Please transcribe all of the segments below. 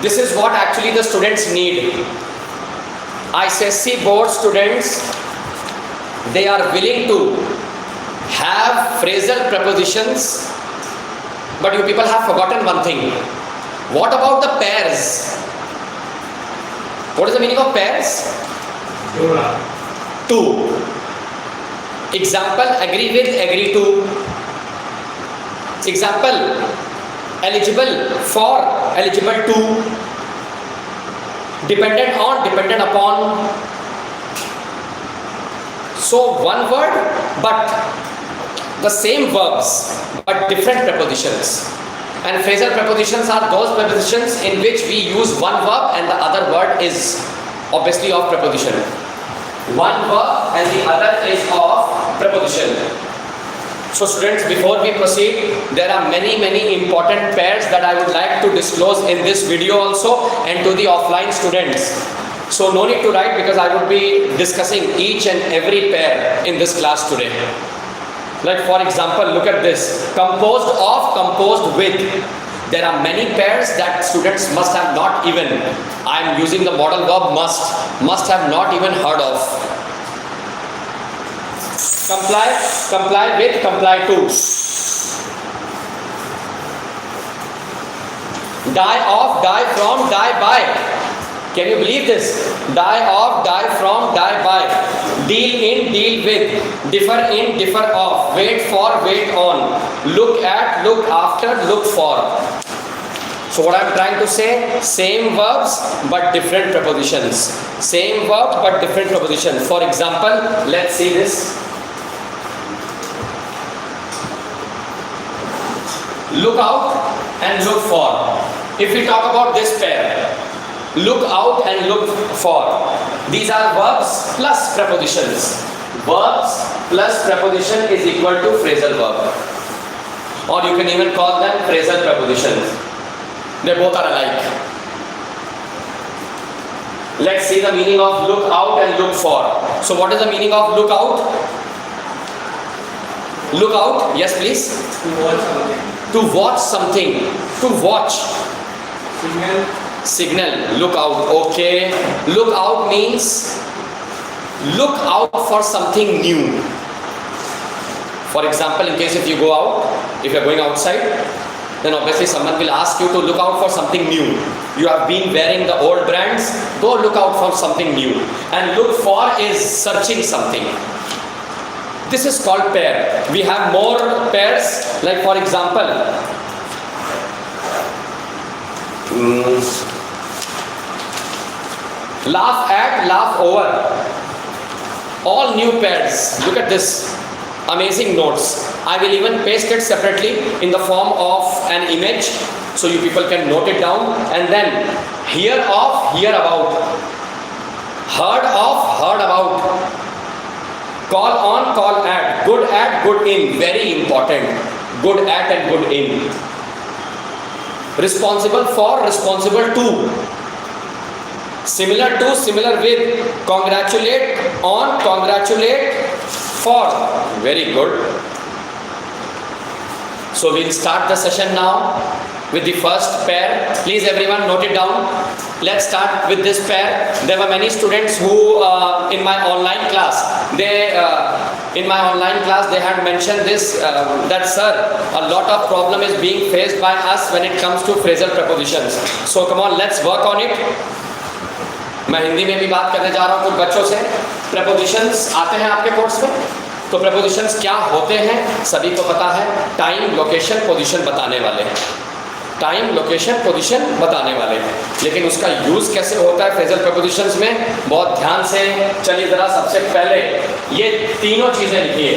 This is what actually the students need. ICSE board students, they are willing to have phrasal prepositions, but you people have forgotten one thing. What about the pairs? What is the meaning of pairs? Two. Example, agree with, agree to. Example, eligible for, eligible to. Dependent on, dependent upon. So one word, but the same verbs, but different prepositions. And phrasal prepositions are those prepositions in which we use one verb and the other word is obviously of preposition. One verb and the other is of preposition. So students, before we proceed, there are many important pairs that I would like to disclose in this video also and to the offline students. So no need to write because I would be discussing each and every pair in this class today. Like for example, look at this, composed of, composed with. There are many pairs that students must have not even, I am using the modal verb must have not even heard of. Comply, comply with, comply to. Die of, die from, die by. Can you believe this? Die of, die from, die by. Deal in, deal with. Differ in, differ of. Wait for, wait on. Look at, look after, look for. So what I am trying to say, same verbs but different prepositions. Same verb but different prepositions. For example, let's see this. Look out and look for. If we talk about this pair, look out and look for. These are verbs plus prepositions. Verbs plus preposition is equal to phrasal verb. Or you can even call them phrasal prepositions. They both are alike. Let's see the meaning of look out and look for. So what is the meaning of look out? Look out, yes please. To watch something. To watch. Signal. Look out. Okay. Look out means look out for something new. For example, in case if you go out, if you are going outside, then obviously someone will ask you to look out for something new. You have been wearing the old brands, go look out for something new. And look for is searching something. This is called pair. We have more pairs, like for example, laugh at, laugh over. All new pairs. Look at this. Amazing notes. I will even paste it separately in the form of an image so you people can note it down. And then hear of, hear about. Heard of, heard about. Call on, call at. Good at, good in. Very important. Good at and good in. Responsible for, responsible to. Similar to, similar with. Congratulate on, congratulate for. Very good. So we'll start the session now with the first pair. Please everyone note it down. Let's start with this pair. There were many students who in my online class, they had mentioned this, that sir, a lot of problem is being faced by us when it comes to phrasal prepositions. So come on, let's work on it. मैं हिंदी में भी बात करने जा रहा हूँ कुछ बच्चों से. Prepositions आते हैं आपके कोर्स में? तो prepositions क्या होते हैं सभी को पता है. टाइम, लोकेशन, पोजीशन बताने वाले. टाइम, लोकेशन, पोजीशन बताने वाले. लेकिन upska यूज कैसे होता है फ्रेजल prepositions में, बहुत ध्यान से चलिए जरा. सबसे पहले ये तीनों चीजें लिखिए.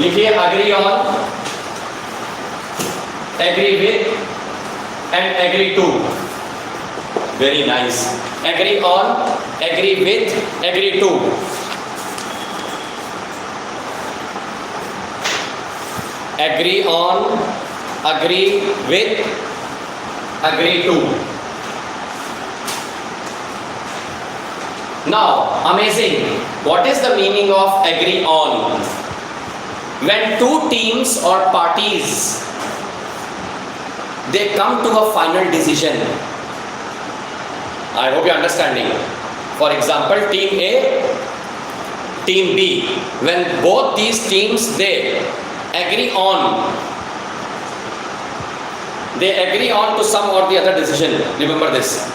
लिखिए agree on, agree with and agree to. Very nice. Agree on, agree with, agree to. Agree on, agree with, agree to. Now, amazing. What is the meaning of agree on? When two teams or parties, they come to a final decision. I hope you're understanding. For example, team A, team B. When both these teams they agree on to some or the other decision. Remember this.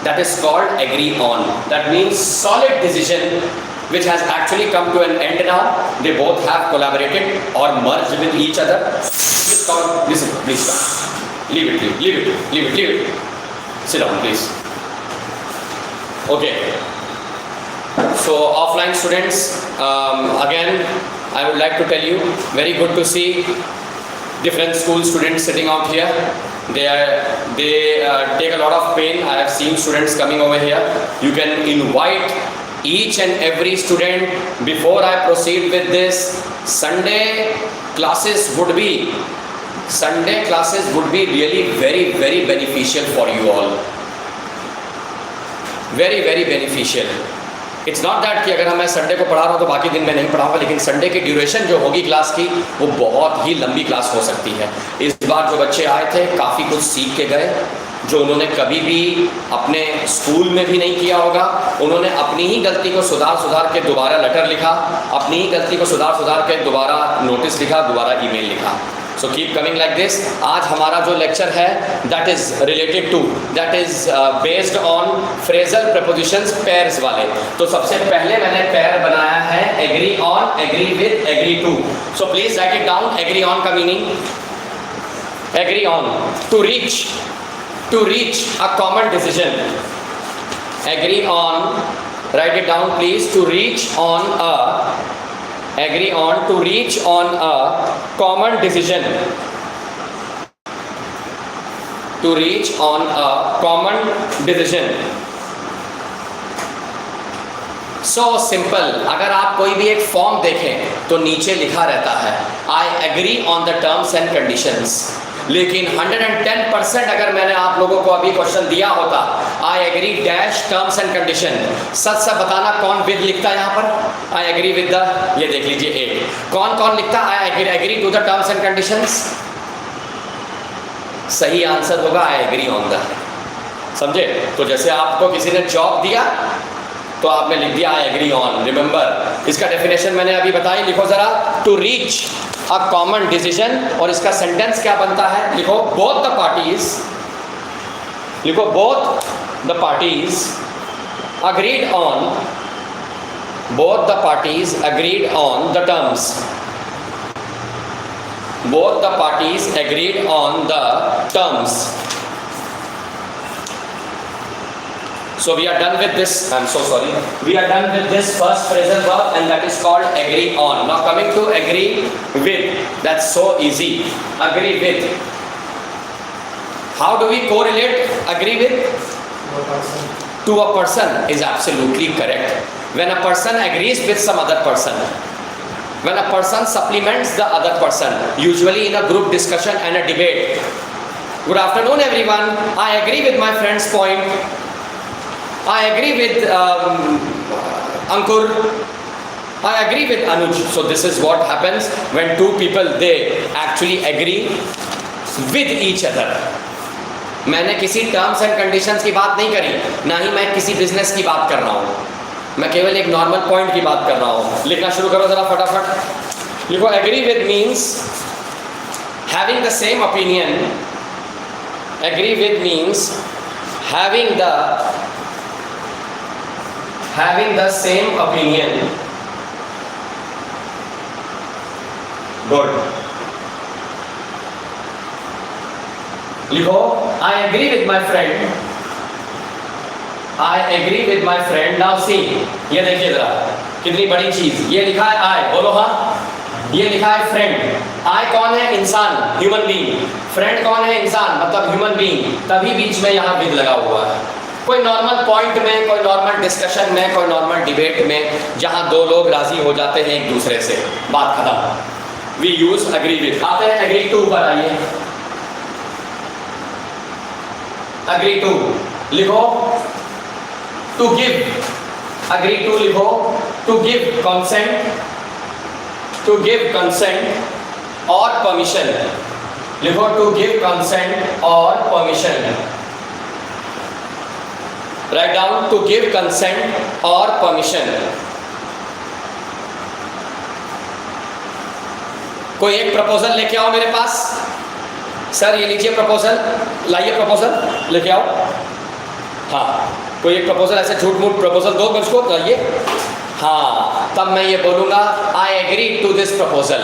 That is called agree on. That means solid decision which has actually come to an end now. They both have collaborated or merged with each other. Please come. Listen, please come. Leave it. Sit down, please. Okay. So offline students, again, I would like to tell you, very good to see different school students sitting out here. They take a lot of pain. I have seen students coming over here. You can invite each and every student. Before I proceed with this, Sunday classes would be really very, very beneficial for you all. Very, very beneficial. It's not that कि अगर मैं Sunday को पढ़ा रहा हूँ तो बाकी दिन में नहीं पढ़ाऊंगा, लेकिन संडे की ड्यूरेशन जो होगी क्लास की वो बहुत ही लंबी क्लास हो सकती है। इस बार जो बच्चे आए थे काफ़ी कुछ सीख के गए, जो उन्होंने कभी भी अपने स्कूल में भी नहीं किया होगा। उन्होंने अपनी ही गलती को सुधार के दोबारा लेटर लिखा, अपनी ही गलती को सुधार के दोबारा नोटिस लिखा, दोबारा ईमेल लिखा। So keep coming like this. आज हमारा जो लेक्चर है that is based on phrasal prepositions, pairs वाले। तो सबसे पहले मैंने पेयर बनाया है agree on, agree with, agree to. So please write it down. Agree on का meaning, agree on to reach a common decision. Agree on, write it down please. To reach on a, agree on, to reach on a common decision. To reach on a common decision. So simple. अगर आप कोई भी एक form देखें तो नीचे लिखा रहता है I agree on the terms and conditions. लेकिन 110% अगर मैंने आप लोगों को अभी क्वेश्चन दिया होता I agree dash terms and condition, सच बताना कौन विद लिखता है यहाँ पर? I agree with the, ये देख लीजिए एक, कौन लिखता I agree to the terms and conditions? सही आंसर होगा I agree on the। समझे? तो जैसे आपको किसी ने जॉब दिया तो आपने लिख दिया I agree on। रिमेंबर, इसका डेफिनेशन मैंने अभी बताई, लिखो जरा। To reach a common decision, और इसका सेंटेंस क्या बनता है? लिखो बोथ द पार्टीज, लिखो both the parties agreed on, both the parties agreed on the terms, both the parties agreed on the terms. So we are done with this. I'm so sorry. We are done with this first phrasal verb, and that is called agree on. Now coming to agree with. That's so easy. Agree with. How do we correlate agree with? To a person is absolutely correct. When a person agrees with some other person, when a person supplements the other person, usually in a group discussion and a debate. Good afternoon, everyone. I agree with my friend's point. I agree with Ankur. I agree with Anuj. So this is what happens when two people they actually agree with each other. मैंने किसी terms and conditions की बात नहीं करी, ना ही मैं किसी business की बात कर रहा हूँ, मैं केवल एक नॉर्मल पॉइंट की बात कर रहा हूँ। लिखना शुरू करो जरा फटाफट। लिखो agree with means having the same opinion. Agree with means having the same opinion. Good. लिखो I agree with my friend. I agree with my friend. Now see, ये देखिए जरा कितनी बड़ी चीज। ये लिखा है I, बोलो हाँ। ये लिखा है फ्रेंड। I कौन है? इंसान, ह्यूमन बीइंग। फ्रेंड कौन है? इंसान, मतलब ह्यूमन बीइंग। तभी बीच में यहाँ विद लगा हुआ है। कोई नॉर्मल पॉइंट में, कोई नॉर्मल डिस्कशन में, कोई नॉर्मल डिबेट में, जहाँ दो लोग राजी हो जाते हैं एक दूसरे से, बात खत्म। We use agree with. आते हैं अग्री टू पर। आइए अग्री टू लिखो। टू गिव, अग्री टू लिखो। To give consent, to give consent और परमिशन। लिखो टू गिव कंसेंट और permission. Write down to give consent और परमिशन। कोई एक प्रपोजल लेके आओ मेरे पास। सर ये लीजिए प्रपोजल, लाइए प्रपोजल लेके आओ। हाँ, कोई एक प्रपोजल ऐसे झूठ मूठ प्रपोजल दो मुझको, लाइए। हाँ, तब मैं ये बोलूँगा I agree to this proposal.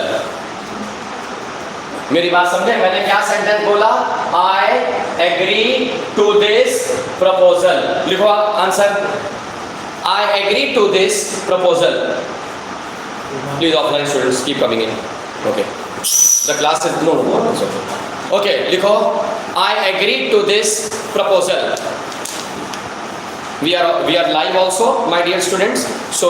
मेरी बात समझे? मैंने क्या सेंटेंस बोला? I agree to this proposal. लिखो answer, I agree to this proposal. Please offline students keep coming in. Okay, the class is no okay, लिखो I agree to this proposal. We are live also, my dear students. So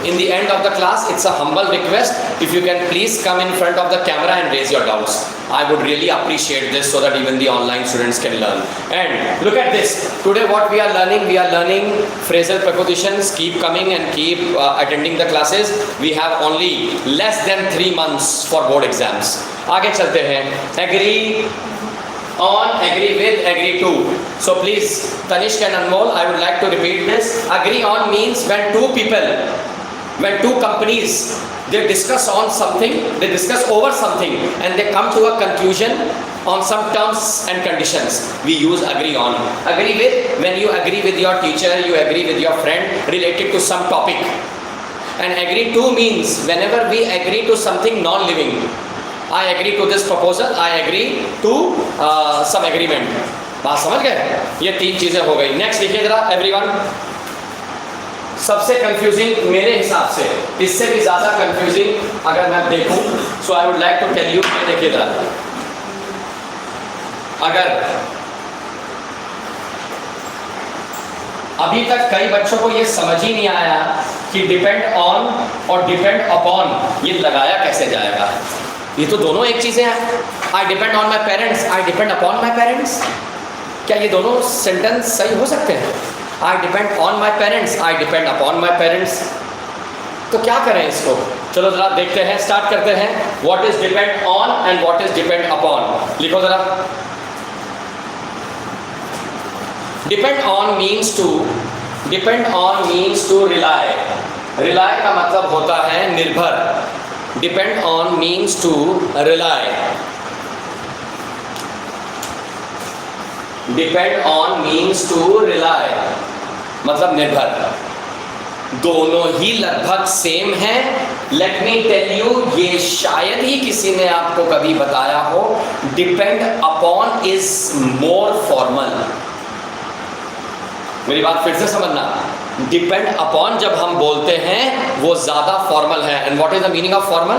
in the end of the class, it's a humble request if you can please come in front of the camera and raise your doubts. I would really appreciate this so that even the online students can learn. And look at this. Today what we are learning phrasal prepositions. Keep coming and keep attending the classes. We have only less than 3 months for board exams. आगे चलते हैं. Agree on, agree with, agree to. So please, Tanishq and Anmol, I would like to repeat this. Agree on means when two people, when two companies, they discuss on something, they discuss over something and they come to a conclusion on some terms and conditions. We use agree on. Agree with, when you agree with your teacher, you agree with your friend related to some topic. And agree to means whenever we agree to something non-living. I agree to this proposal, I agree to some agreement. बात समझ गए? ये 3 चीजें हो गई। Next लिखिए जरा everyone. सबसे कंफ्यूजिंग मेरे हिसाब से, इससे भी ज्यादा कंफ्यूजिंग अगर मैं देखूं, so I would like to tell you. देखिए जरा, अगर अभी तक कई बच्चों को ये समझ ही नहीं आया कि डिपेंड ऑन और डिपेंड अपॉन ये लगाया कैसे जाएगा। ये तो दोनों एक चीजें हैं। I depend on my parents, I depend upon my parents. क्या ये दोनों सेंटेंस सही हो सकते हैं? I depend on my parents, I depend upon my parents. तो क्या करें इसको? चलो जरा देखते हैं, स्टार्ट करते हैं। What is depend on and what is depend upon? लिखो जरा। Depend on means to rely. Rely का मतलब होता है निर्भर। Depend on means to rely. Depend on means to rely, मतलब निर्भर। दोनों ही लगभग सेम हैं। Let me tell you, ये शायद ही किसी ने आपको कभी बताया हो, depend upon is more formal। मेरी बात फिर से समझना, डिपेंड अपॉन जब हम बोलते हैं वो ज्यादा फॉर्मल है। And what is the meaning of formal?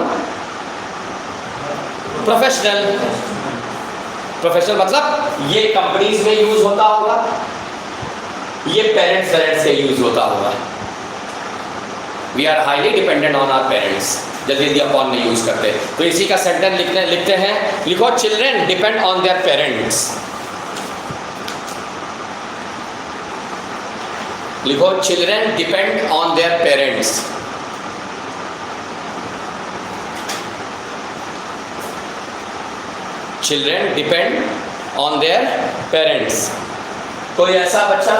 Professional. Professional मतलब ये कंपनीज में यूज होता होगा, ये पेरेंट्स से यूज होता होगा। We are highly dependent on our parents, जल्दी जल्दी अपॉन में यूज करते। तो इसी का सेंटेंस लिखते हैं। लिखो children depend on their parents. लिखो children depend on their parents. Children depend on their parents. कोई ऐसा बच्चा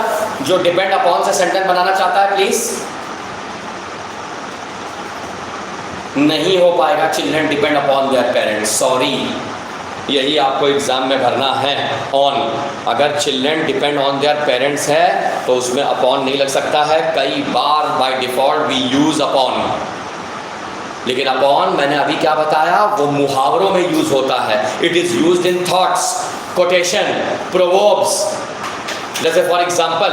जो डिपेंड अपॉन से सेंटेंस बनाना चाहता है, प्लीज? नहीं हो पाएगा। Children depend upon their parents, sorry. यही आपको एग्जाम में भरना है, ऑन। अगर children depend on their parents है तो उसमें अपॉन नहीं लग सकता है। कई बार by default we use upon, लेकिन अपॉन मैंने अभी क्या बताया, वो मुहावरों में यूज होता है। It is used in thoughts, quotation, proverbs. जैसे for example,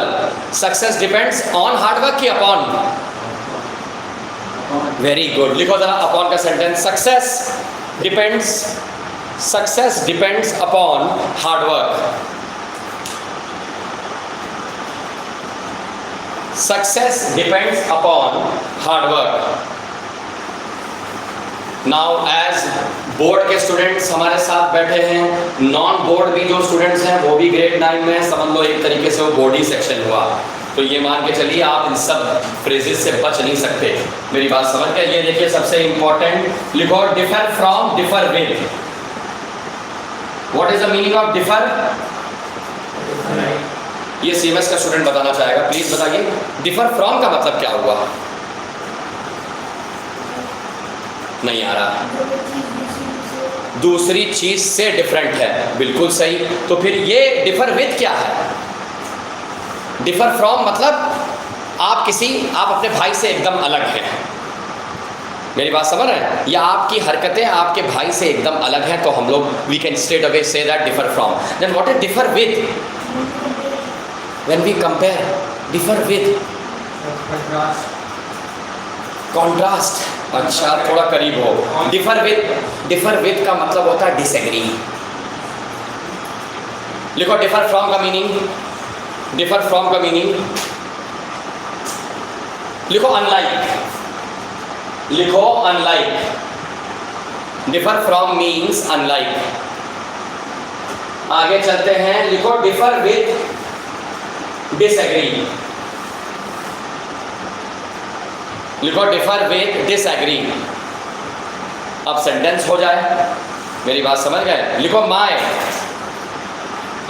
success depends on hard work की अपॉन? Very good. लिखो जरा अपॉन का sentence. Success depends upon hard work. Success depends upon hard work. Now as board के स्टूडेंट्स हमारे साथ बैठे हैं, नॉन बोर्ड भी जो स्टूडेंट्स हैं वो भी ग्रेड 9 में, समझ लो एक तरीके से वो बोर्ड ही सेक्शन हुआ। तो ये मान के चलिए आप इन सब फ्रेजेस से बच नहीं सकते। मेरी बात समझ गए? ये देखिए सबसे इंपॉर्टेंट, लिखो differ from, differ with. What is the meaning of differ? ये सीएमएस का स्टूडेंट बताना चाहेगा, प्लीज बताइए डिफर फ्रॉम का मतलब क्या हुआ? नहीं आ रहा। दूसरी चीज से डिफरेंट है, बिल्कुल सही। तो फिर ये डिफर विद क्या है? डिफर फ्रॉम मतलब आप अपने भाई से एकदम अलग हैं। मेरी बात समझ रहे हैं? या आपकी हरकतें आपके भाई से एकदम अलग हैं, तो हम लोग वी कैन स्ट्रेट अवे से that differ from. Then what is differ with? When we compare, differ with contrast. अच्छा, थोड़ा करीब हो। डिफर विद का मतलब होता है डिसएग्री। लिखो डिफर फ्रॉम का मीनिंग। डिफर फ्रॉम का मीनिंग लिखो अनलाइक। लिखो unlike. Differ from means unlike. आगे चलते हैं, लिखो डिफर विद डिसएग्री। लिखो डिफर विद डिसएग्री। अब सेंटेंस हो जाए। मेरी बात समझ गए? लिखो माय।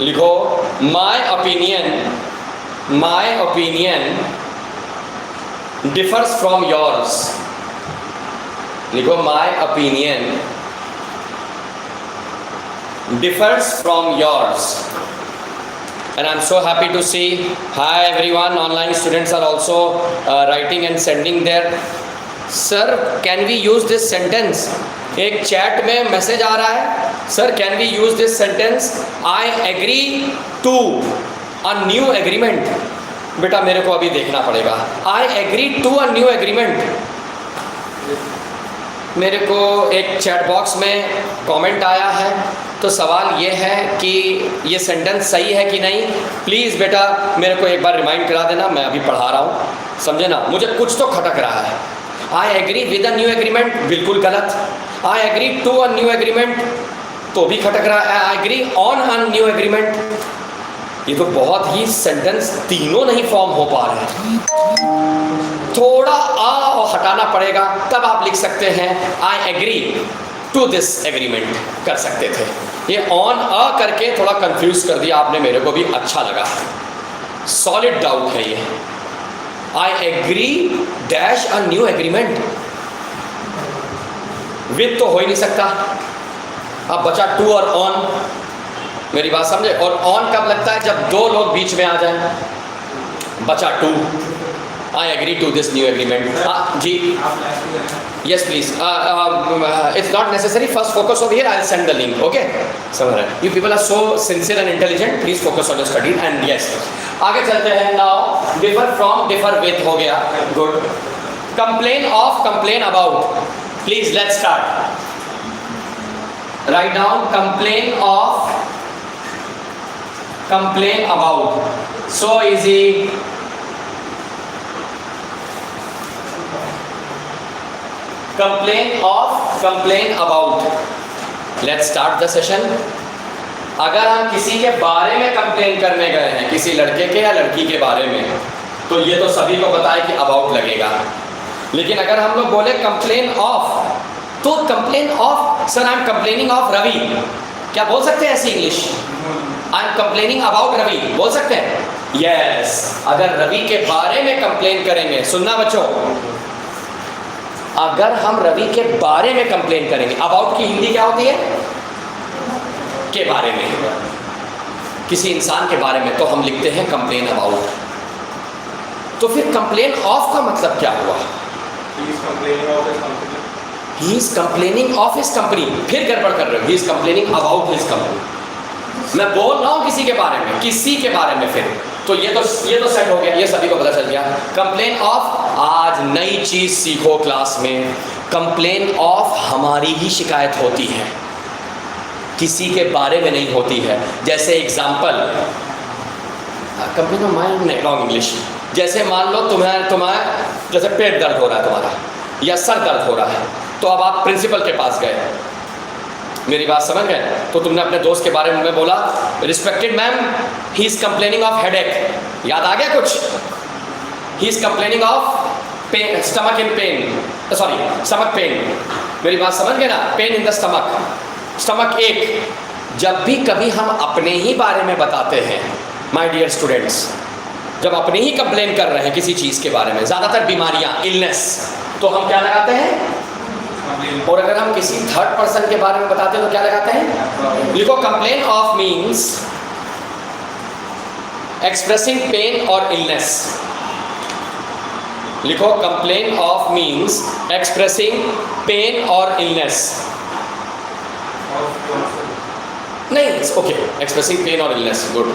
लिखो my opinion. My opinion differs from yours. लिखो my opinion differs from yours. And I'm so happy to see, hi everyone, online students are also writing and sending their, sir can we use this sentence? एक chat में message आ रहा है, sir can we use this sentence, I agree to a new agreement. बेटा मेरे को अभी देखना पड़ेगा। I agree to a new agreement. मेरे को एक चैट बॉक्स में कमेंट आया है, तो सवाल ये है कि ये सेंटेंस सही है कि नहीं। प्लीज़ बेटा मेरे को एक बार रिमाइंड करा देना, मैं अभी पढ़ा रहा हूँ, समझे ना? मुझे कुछ तो खटक रहा है। I agree with a new agreement, बिल्कुल गलत। I agree to a new agreement, तो भी खटक रहा है। I agree on a new agreement, ये तो बहुत ही सेंटेंस तीनों नहीं फॉर्म हो पा रहे हैं। थोड़ा आ और हटाना पड़ेगा, तब आप लिख सकते हैं I agree to this agreement, कर सकते थे। ये ऑन अ करके थोड़ा कंफ्यूज कर दिया आपने, मेरे को भी अच्छा लगा। सॉलिड डाउट है ये। I agree dash a new agreement, with तो हो ही नहीं सकता। अब बचा टू और ऑन। मेरी बात समझे? और ऑन कब लगता है? जब दो लोग बीच में आ जाए। बचा टू। I agree to this new agreement. जी yes please, it's not necessary, first focus over here, I will send the link, okay? समझ रहे हैं? You people are so sincere and intelligent, please focus on your study and yes. आगे चलते हैं। Now differ from, differ with हो गया, good. Complain of, complain about. Please let's start. Write down complain of, complain about. So easy. Complain of, complain about. Let's start the session. अगर हम किसी के बारे में कंप्लेन करने गए हैं, किसी लड़के के या लड़की के बारे में, तो ये तो सभी को पता है कि अबाउट लगेगा। लेकिन अगर हम लोग बोले कंप्लेन ऑफ, तो complain of, sir I am complaining of Ravi, क्या बोल सकते हैं ऐसी English? I am complaining about Ravi, बोल सकते हैं? यस। अगर रवि के बारे में कंप्लेन करेंगे, सुनना बच्चों, अगर हम रवि के बारे में कंप्लेन करेंगे, अबाउट की हिंदी क्या होती है? के बारे में, किसी इंसान के बारे में, तो हम लिखते हैं कंप्लेन अबाउट। तो फिर कंप्लेन ऑफ का मतलब क्या हुआ? ही is complaining of his company. फिर गड़बड़ कर रहे हो, ही is complaining about his company. मैं बोल रहा हूँ किसी के बारे में, किसी के बारे में, फिर तो ये तो सेट हो गया, ये सभी को पता चल गया। कंप्लेन ऑफ, आज नई चीज सीखो क्लास में। कंप्लेन ऑफ हमारी ही शिकायत होती है, किसी के बारे में नहीं होती है। जैसे example, complain of my wrong English. जैसे मान लो तुम्हारा जैसे पेट दर्द हो रहा है तुम्हारा, या सर दर्द हो रहा है, तो अब आप प्रिंसिपल के पास गए। मेरी बात समझ गए? तो तुमने अपने दोस्त के बारे में बोला, respected ma'am, he is complaining of headache. याद आ गया कुछ? He is complaining of pain, stomach in pain, sorry stomach pain. मेरी बात समझ गए ना? Pain in the stomach, stomach ache. जब भी कभी हम अपने ही बारे में बताते हैं, माय डियर स्टूडेंट्स, जब अपनी ही कंप्लेन कर रहे हैं किसी चीज़ के बारे में, ज़्यादातर बीमारियां, इलनेस, तो हम क्या लगाते हैं? और अगर हम किसी थर्ड पर्सन के बारे में बताते हैं तो क्या लगाते हैं? लिखो, complain of means expressing pain और इलनेस। लिखो, complain of means expressing pain और इलनेस। नहीं, ओके, एक्सप्रेसिंग पेन और इलनेस, गुड।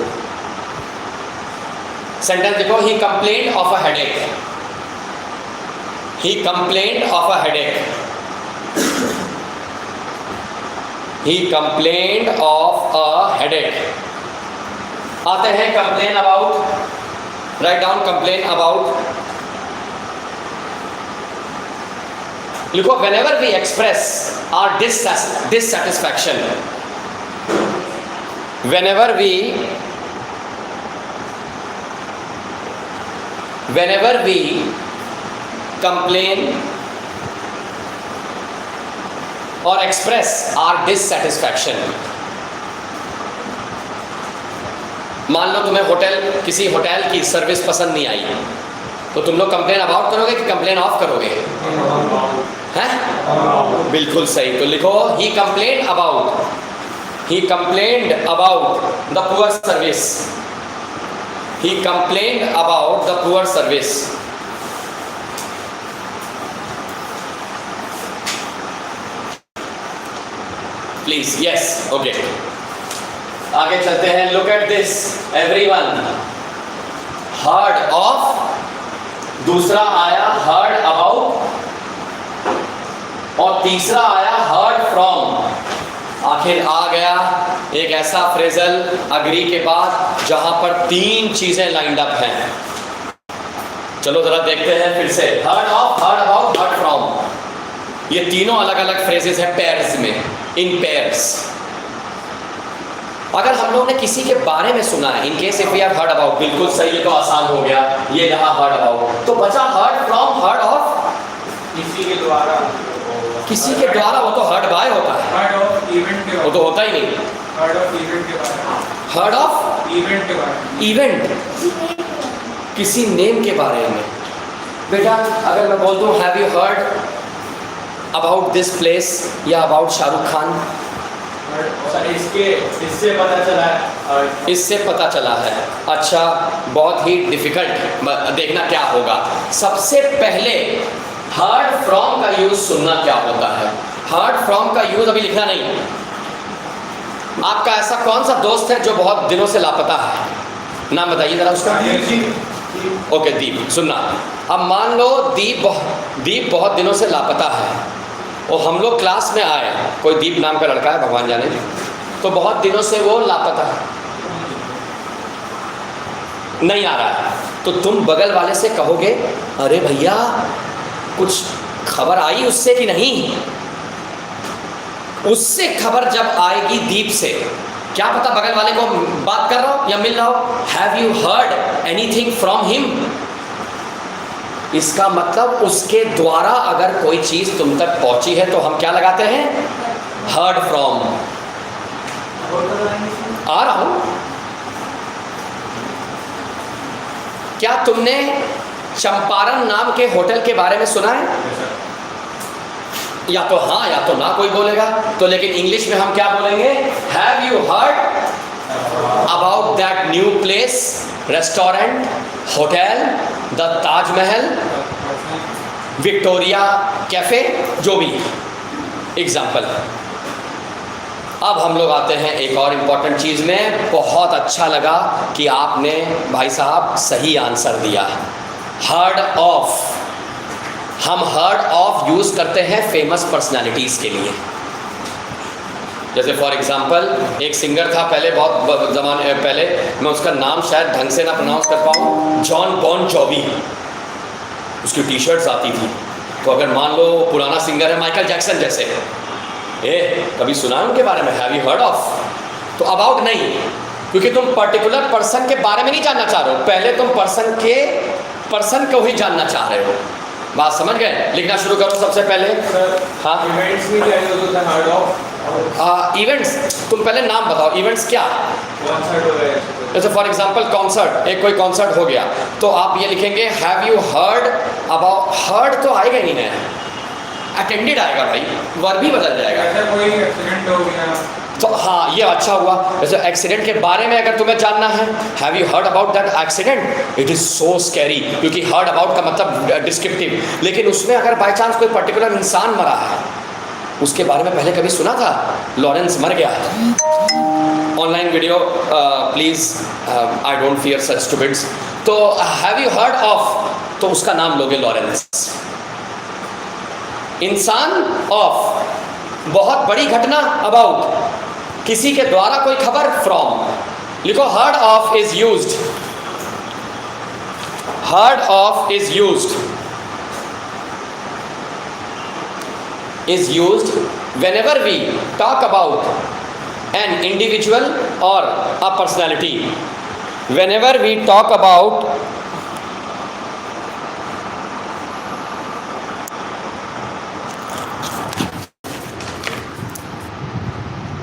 सेंटेंस देखो, he complained of a headache. He complained of a headache. He complained of a headache. आते हैं complain about. Write down complain about. लिखो, whenever we express our dissatisfaction, whenever we complain or express our dissatisfaction, मान लो तुम्हें किसी hotel की service पसंद नहीं आई, तो तुम लोग कंप्लेन अबाउट करोगे कि कंप्लेन ऑफ करोगे? हैं? बिल्कुल सही। तो लिखो, he complained about the poor service. He complained about the poor service. Please, yes, okay, आगे चलते हैं। Look at this everyone, heard of, दूसरा आया हर्ड अबाउट, और तीसरा आया हर्ड फ्रॉम। आखिर आ गया एक ऐसा फ्रेजल अग्री के बाद जहां पर 3 चीजें लाइंड अप हैं। चलो जरा देखते हैं फिर से। Heard of, heard about, heard from, ये तीनों अलग अलग फ्रेजेस हैं पेयर्स में, इन पेयर्स। अगर हम लोग ने किसी के बारे में सुना है, in case if we have heard about, बिल्कुल सही, ये तो आसान हो गया, ये रहा हर्ड अबाउट। तो बचा हर्ड फ्रॉम, हर्ड ऑफ, किसी के द्वारा। किसी के द्वारा, वो तो हर्ड बाय होता है, हर्ड ऑफ इवेंट के, वो तो होता ही नहीं। हर्ड ऑफ इवेंट के बारे में, हर्ड ऑफ इवेंट के बारे में, इवेंट, किसी नेम के बारे में। बेटा अगर मैं बोल दूं have you heard about this place या अबाउट शाहरुख खान, इससे पता चला है, इससे पता चला है। अच्छा, बहुत ही डिफिकल्ट, देखना क्या होगा। सबसे पहले हर्ड फ्रॉम का यूज सुनना क्या होता है। हर्ड फ्रॉम का यूज अभी लिखना नहीं। आपका ऐसा कौन सा दोस्त है जो बहुत दिनों से लापता है? नाम बताइए जरा उसका। ओके, दीप। सुनना, अब मान लो दीप बहुत दिनों से लापता है, और हम लोग क्लास में आए, कोई दीप नाम का लड़का है, भगवान जाने, तो बहुत दिनों से वो लापता है, नहीं आ रहा है, तो तुम बगल वाले से कहोगे, अरे भैया कुछ खबर आई उससे कि नहीं? उससे खबर जब आएगी दीप से, क्या पता बगल वाले को बात कर रहा हो या मिल रहा हो, have you heard anything from him? इसका मतलब उसके द्वारा अगर कोई चीज तुम तक पहुंची है तो हम क्या लगाते हैं? Heard from. आ रहा हूं। क्या तुमने चंपारण नाम के होटल के बारे में सुना है? या तो हाँ या तो ना कोई बोलेगा, तो लेकिन इंग्लिश में हम क्या बोलेंगे? Have you heard about that new place, restaurant, hotel, the Taj Mahal, Victoria cafe, जो भी एग्जाम्पल। अब हम लोग आते हैं एक और इम्पॉर्टेंट चीज़ में। बहुत अच्छा लगा कि आपने भाई साहब सही आंसर दिया। हर्ड ऑफ, हम हर्ड ऑफ यूज़ करते हैं फेमस पर्सनालिटीज़ के लिए। जैसे फॉर एग्जांपल एक सिंगर था पहले, बहुत ज़माने पहले, मैं उसका नाम शायद ढंग से ना प्रोनाउंस कर पाऊँ, जॉन बॉन जॉवी। उसकी टी शर्ट्स आती थी। तो अगर मान लो पुराना सिंगर है माइकल जैक्सन जैसे, कभी सुना है उनके बारे में? Have you heard of? तो अबाउट नहीं, क्योंकि तुम पर्टिकुलर पर्सन के बारे में नहीं जानना चाह रहे हो, पहले तुम पर्सन को ही जानना चाह रहे हो। बात समझ गए? लिखना शुरू करो सबसे पहले। हाँ, इवेंट्स में क्या यूज होता है हर्ड ऑफ? इवेंट्स, तुम पहले नाम बताओ, इवेंट्स क्या? कॉन्सर्ट हो गया जैसे फॉर एग्जाम्पल कॉन्सर्ट, एक कोई कॉन्सर्ट हो गया तो आप ये लिखेंगे have you heard about, heard तो आएगा ही नहीं, अटेंडेड आएगा भाई, वर्ब भी बदल जाएगा। ऐसा कोई एक्सीडेंट हो गया तो हाँ ये अच्छा हुआ। जैसे एक्सीडेंट के बारे में अगर तुम्हें जानना है, have you heard about that accident, it is so scary, क्योंकि हर्ड अबाउट का मतलब डिस्क्रिप्टिव, लेकिन उसमें अगर बाय चांस कोई पर्टिकुलर इंसान मरा है, उसके बारे में पहले कभी सुना था, लॉरेंस मर गया, online video please, I don't fear such stupids. तो हैव यू हर्ड ऑफ, तो उसका नाम लोगे लॉरेंस। इंसान ऑफ, बहुत बड़ी घटना अबाउट, किसी के द्वारा कोई खबर फ्रॉम, लिखो heard of is used, heard of is used, is used whenever we talk about an individual or a personality, whenever we talk about